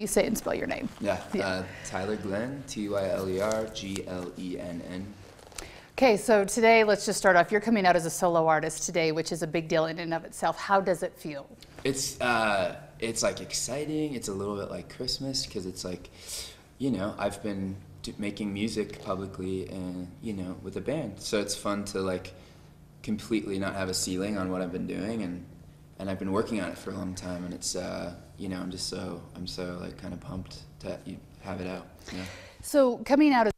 You say and spell your name. Yeah, Tyler Glenn, Tyler Glenn. Okay, so today, let's just start off. You're coming out as a solo artist today, which is a big deal in and of itself. How does it feel? It's like exciting. It's a little bit like Christmas because it's like, you know, I've been making music publicly and, you know, with a band. So it's fun to like completely not have a ceiling on what I've been doing, and I've been working on it for a long time, and it's you know, I'm so like kind of pumped to have it out. Yeah. So coming out as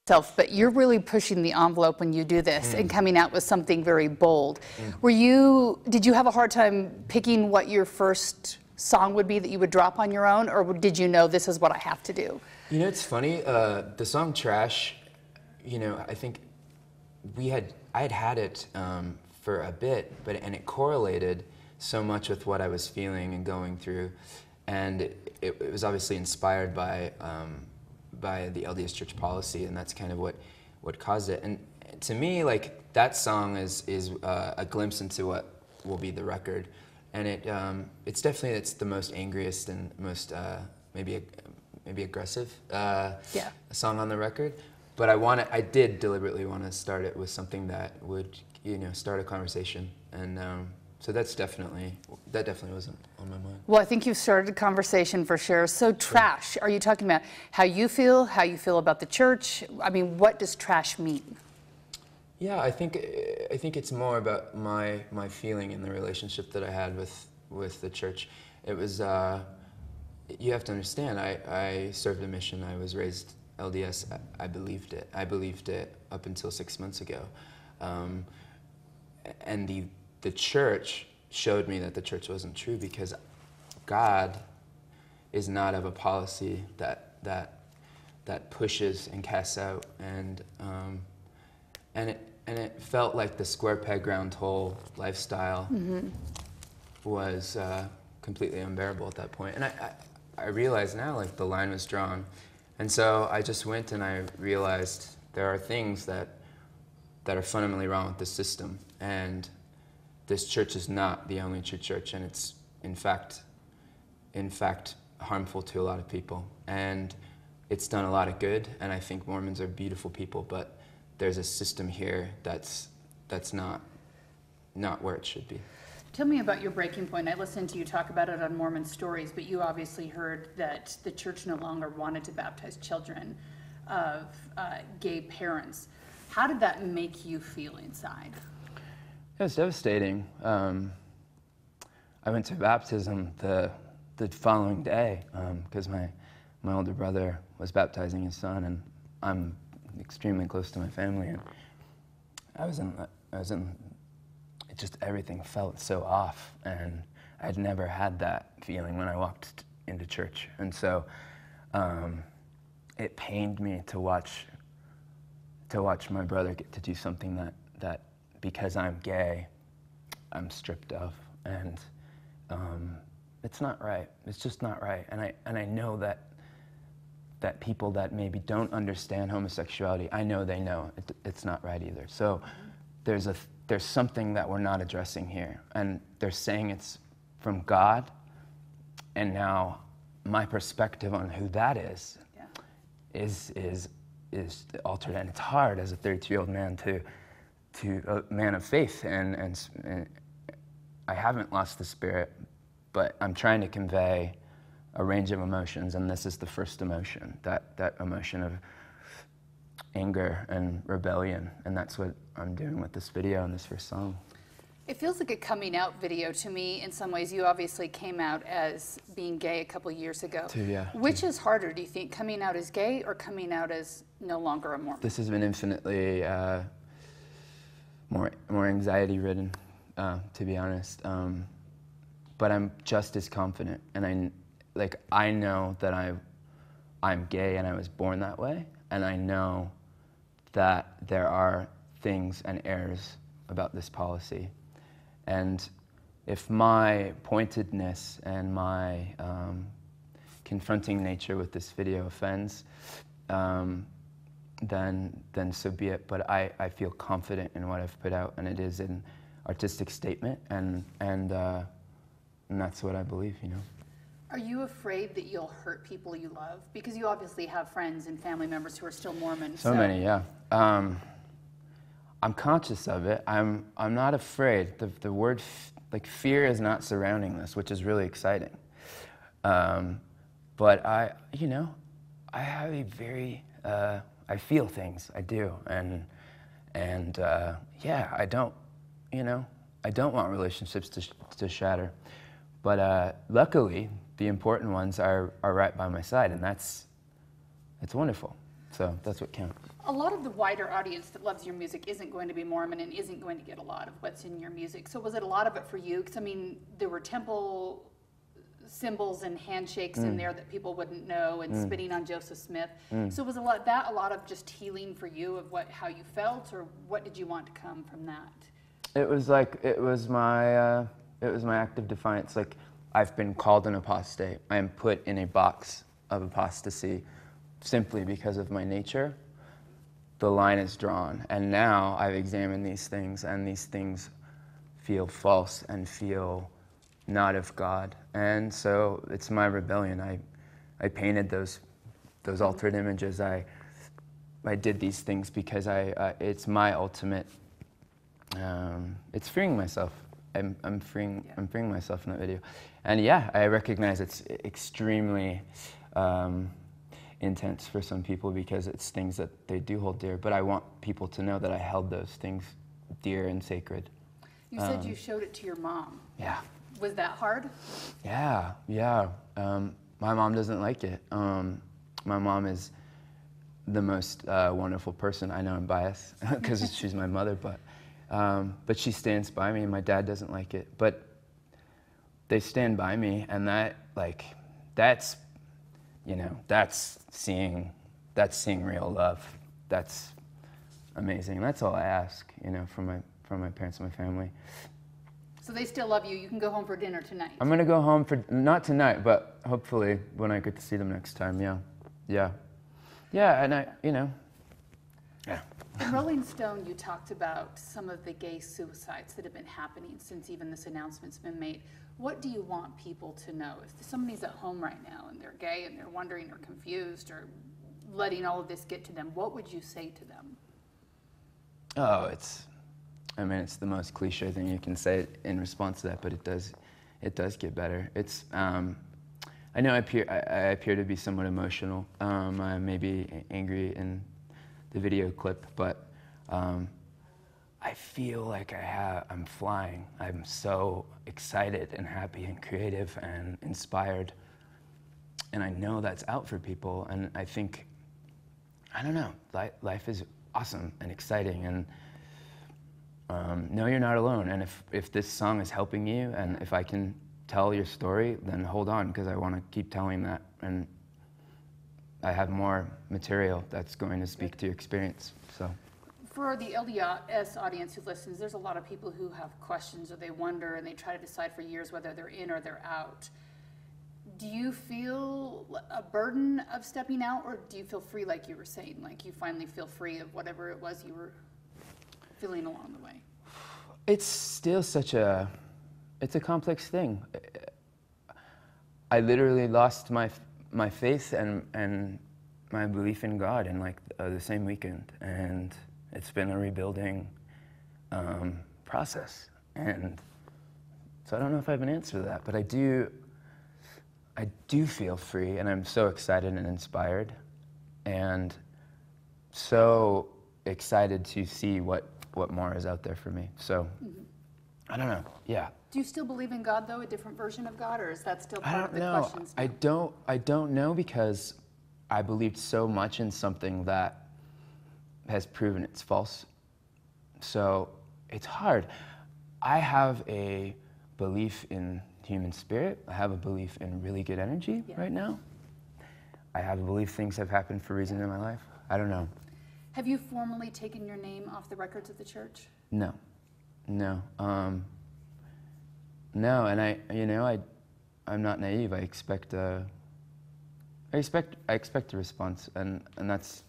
self, but you're really pushing the envelope when you do this and coming out with something very bold. Did you have a hard time picking what your first song would be that you would drop on your own, or did you know this is what I have to do? You know, it's funny, the song Trash, you know, I think I had it for a bit, and it correlated so much with what I was feeling and going through, and it was obviously inspired by the LDS Church policy, and that's kind of what caused it. And to me, like, that song is a glimpse into what will be the record, and it's definitely the most angriest and most maybe aggressive song on the record. But I did deliberately want to start it with something that would, you know, start a conversation, and so that definitely wasn't on my mind. Well, I think you've started a conversation for sure. So trash, are you talking about how you feel about the church? I mean, what does trash mean? Yeah, I think it's more about my feeling in the relationship that I had with the church. It was, you have to understand, I served a mission. I was raised LDS. I believed it. I believed it up until 6 months ago. And the church showed me that the church wasn't true, because God is not of a policy that pushes and casts out, and it felt like the square peg round hole lifestyle was completely unbearable at that point. And I realize now, like, the line was drawn, and so I just went and I realized there are things that are fundamentally wrong with the system, and this church is not the only true church, and it's in fact harmful to a lot of people, and it's done a lot of good, and I think Mormons are beautiful people, but there's a system here that's not where it should be. Tell me about your breaking point. I listened to you talk about it on Mormon Stories, but you obviously heard that the church no longer wanted to baptize children of gay parents. How did that make you feel inside? It was devastating. I went to baptism the following day because my older brother was baptizing his son, and I'm extremely close to my family, and I was in it just, everything felt so off, and I'd never had that feeling when I walked into church, and so it pained me to watch my brother get to do something that because I'm gay, I'm stripped of, and it's not right. It's just not right. And I know that people that maybe don't understand homosexuality, I know they know it's not right either. So there's something that we're not addressing here, and they're saying it's from God, and now my perspective on who that is altered, and it's hard as a 32-year-old man to a man of faith, and I haven't lost the spirit, but I'm trying to convey a range of emotions, and this is the first emotion, that emotion of anger and rebellion, and that's what I'm doing with this video and this first song. It feels like a coming out video to me in some ways. You obviously came out as being gay a couple years ago. Which is harder, do you think, coming out as gay or coming out as no longer a Mormon? This has been infinitely more anxiety-ridden, to be honest. But I'm just as confident, and I know that I'm gay and I was born that way, and I know that there are things and errors about this policy. And if my pointedness and my confronting nature with this video offends, then so be it. But I feel confident in what I've put out, and it is an artistic statement, and that's what I believe, you know. Are you afraid that you'll hurt people you love? Because you obviously have friends and family members who are still Mormon. So many, yeah. I'm conscious of it. I'm not afraid. The word like fear is not surrounding this, which is really exciting. But I have a very I feel things. I do, and yeah, I don't want relationships to shatter. But luckily, the important ones are right by my side, and it's wonderful. So that's what counts. A lot of the wider audience that loves your music isn't going to be Mormon and isn't going to get a lot of what's in your music. So was it a lot of it for you? Because I mean, there were temple symbols and handshakes in there that people wouldn't know, and spitting on Joseph Smith. So was a lot of just healing for you of how you felt, or what did you want to come from that? It was my act of defiance. Like, I've been called an apostate. I am put in a box of apostasy simply because of my nature. The line is drawn, and now I've examined these things, and these things feel false and feel not of God. And so it's my rebellion. I painted those altered images. I did these things because it's my ultimate. It's freeing myself. I'm freeing myself in that video, and yeah, I recognize it's extremely intense for some people because it's things that they do hold dear. But I want people to know that I held those things dear and sacred. You said you showed it to your mom. Yeah. Was that hard? Yeah. My mom doesn't like it. My mom is the most wonderful person. I know I'm biased because she's my mother, but she stands by me, and my dad doesn't like it. But they stand by me, and that's seeing real love. That's amazing. And that's all I ask, from my parents and my family. So they still love you. You can go home for dinner tonight. I'm gonna go home not tonight, but hopefully when I get to see them next time. Yeah. And yeah. In Rolling Stone, you talked about some of the gay suicides that have been happening since even this announcement's been made. What do you want people to know? If somebody's at home right now and they're gay and they're wondering or confused or letting all of this get to them, what would you say to them? Oh, it's the most cliche thing you can say in response to that, but it does get better. It's I know I appear to be somewhat emotional. I may be angry in the video clip, but I feel like I'm flying. I'm so excited and happy and creative and inspired, and I know that's out for people. And I think, I don't know, life is awesome and exciting, and no, you're not alone. And if this song is helping you, and if I can tell your story, then hold on, because I want to keep telling that. And I have more material that's going to speak to your experience. So, for the LDS audience who listens, there's a lot of people who have questions, or they wonder, and they try to decide for years whether they're in or they're out. Do you feel a burden of stepping out, or do you feel free, like you were saying, like you finally feel free of whatever it was you were feeling along the way? It's still it's a complex thing. I literally lost my faith and my belief in God in the same weekend, and it's been a rebuilding process. And so I don't know if I have an answer to that, but I do feel free, and I'm so excited and inspired, and so excited to see what more is out there for me. So, I don't know. Yeah. Do you still believe in God, though, a different version of God, or is that still part of the questions? I don't know, because I believed so much in something that has proven it's false. So it's hard. I have a belief in human spirit. I have a belief in really good energy right now. I have a belief things have happened for a reason in my life. I don't know. Have you formally taken your name off the records of the church? No. No, and I'm not naive. I expect a response, and that's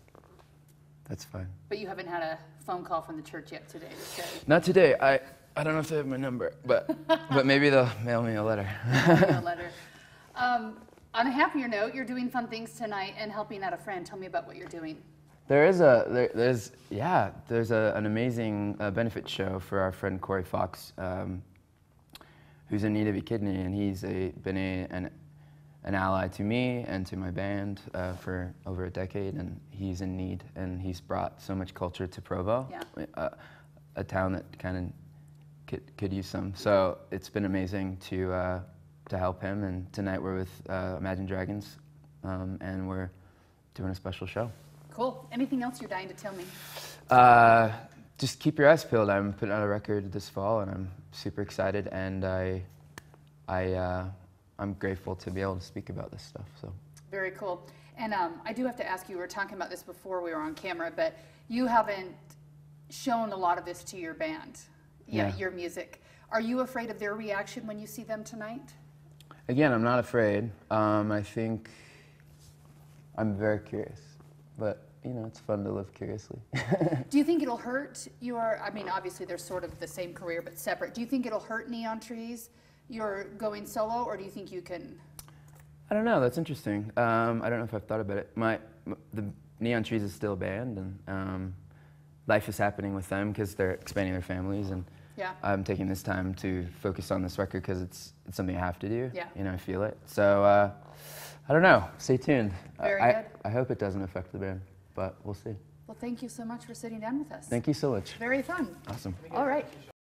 fine. But you haven't had a phone call from the church yet today to say? Not today. I don't know if they have my number, but maybe they'll mail me a letter. A letter. On a happier note, you're doing fun things tonight and helping out a friend. Tell me about what you're doing. There's an amazing benefit show for our friend Corey Fox, who's in need of a kidney, and he's been an ally to me and to my band for over a decade, and he's in need, and he's brought so much culture to Provo, a town that kind of could use some. So it's been amazing to help him, and tonight we're with Imagine Dragons, and we're doing a special show. Cool. Anything else you're dying to tell me? Just keep your eyes peeled. I'm putting out a record this fall, and I'm super excited, and I'm grateful to be able to speak about this stuff. So very cool. And I do have to ask you, we were talking about this before we were on camera, but you haven't shown a lot of this to your band, your music. Are you afraid of their reaction when you see them tonight? Again, I'm not afraid. I think I'm very curious, but you know, it's fun to live curiously. Do you think it'll hurt your, I mean, obviously they're sort of the same career but separate. Do you think it'll hurt Neon Trees, you're going solo, or do you think you can? I don't know, that's interesting. I don't know if I've thought about it. The Neon Trees is still a band, and life is happening with them because they're expanding their families, and I'm taking this time to focus on this record because it's something I have to do. You know, I feel it. So I don't know. Stay tuned. Very good. I hope it doesn't affect the band, but we'll see. Well, thank you so much for sitting down with us. Thank you so much. Very fun. Awesome. All right.